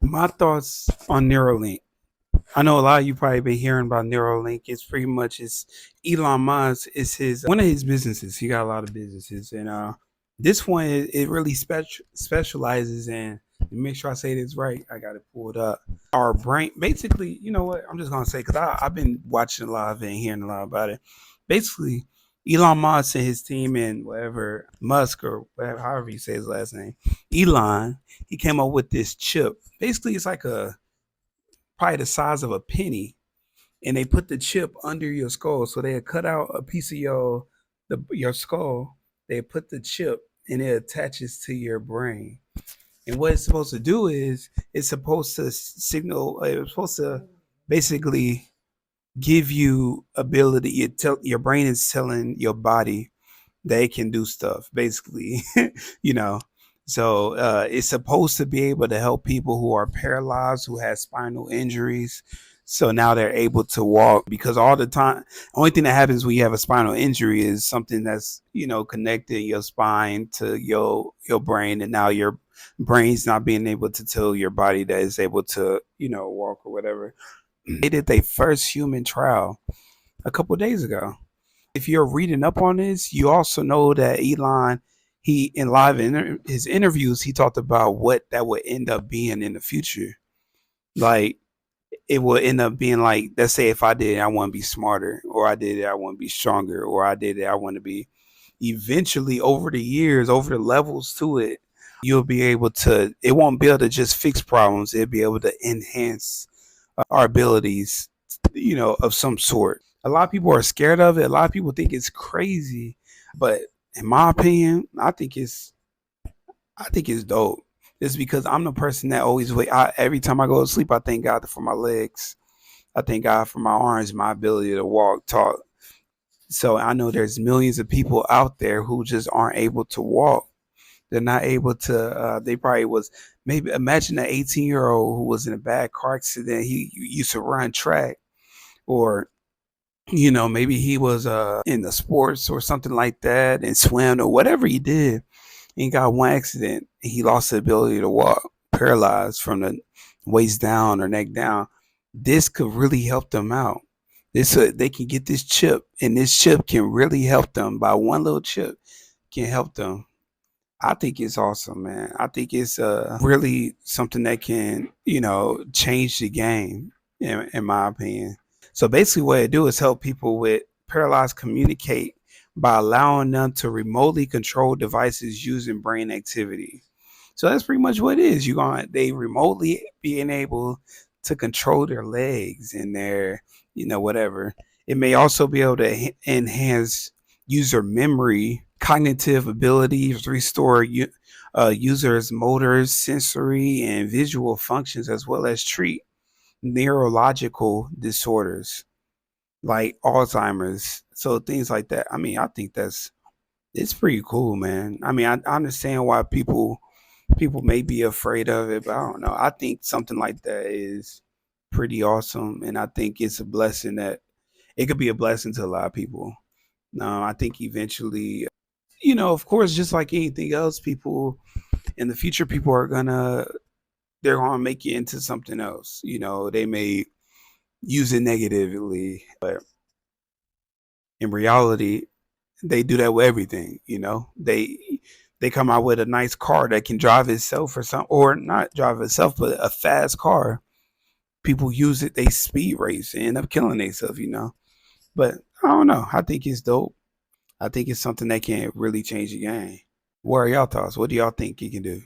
My thoughts on Neuralink. I know a lot of you probably been hearing about Neuralink. It's pretty much it's Elon Musk. It's his one of his businesses. He got a lot of businesses, and this one it really specializes in. Make sure I say this right. I got it pulled up. Our brain, basically, you know what? I'm just gonna say because I've been watching a lot of it and hearing a lot about it. Basically, Elon Musk and his team and whatever Musk or whatever, however you say his last name, Elon, he came up with this chip. Basically, it's like a probably the size of a penny, and they put the chip under your skull. So they had cut out a piece of your skull. They put the chip and it attaches to your brain. And what it's supposed to do is it's supposed to signal. It's supposed to basically give you ability. Your brain is telling your body they can do stuff basically. you know so it's supposed to be able to help people who are paralyzed, who have spinal injuries, so now they're able to walk. Because all the time, only thing that happens when you have a spinal injury is something that's connected your spine to your brain, and now your brain's not being able to tell your body that it's able to walk or whatever. They did their first human trial a couple of days ago. If you're reading up on this, you also know that Elon, he in his interviews, he talked about what that would end up being in the future. Like it will end up being like, let's say if I did it, I want to be smarter, or I did it, I want to be stronger, or I did it, I want to be. Eventually, over the years, over the levels to it, you'll be able to. It won't be able to just fix problems. It'll be able to enhance our abilities, of some sort. A lot of people are scared of it. A lot of people think it's crazy, but in my opinion, I think it's dope. It's because I'm the person that always wait. Every time I go to sleep, I thank God for my legs. I thank God for my arms, my ability to walk, talk. So I know there's millions of people out there who just aren't able to walk. They're not able to. They probably was maybe imagine an 18-year-old who was in a bad car accident. He used to run track, or maybe he was in the sports or something like that and swam or whatever he did. He got one accident and he lost the ability to walk, paralyzed from the waist down or neck down. This could really help them out. They can get this chip, and this chip can really help them. By one little chip can help them. I think it's awesome, man. I think it's really something that can, change the game, in my opinion. So basically, what it do is help people with paralyzed communicate by allowing them to remotely control devices using brain activity. So that's pretty much what it is. They remotely being able to control their legs and their, whatever. It may also be able to enhance user memory, cognitive abilities, restore users' motor, sensory, and visual functions, as well as treat neurological disorders like Alzheimer's. So things like that. I mean, I think it's pretty cool, man. I mean, I understand why people may be afraid of it, but I don't know. I think something like that is pretty awesome, and I think it's a blessing that it could be a blessing to a lot of people. I think eventually, of course, just like anything else, people in the future, people they're gonna make it into something else. They may use it negatively, but in reality, they do that with everything. They come out with a nice car that can drive itself, or not drive itself, but a fast car. People use it, they speed race and end up killing themselves. But I don't know. I think it's dope. I think it's something that can really change the game. What are y'all thoughts? What do y'all think it can do?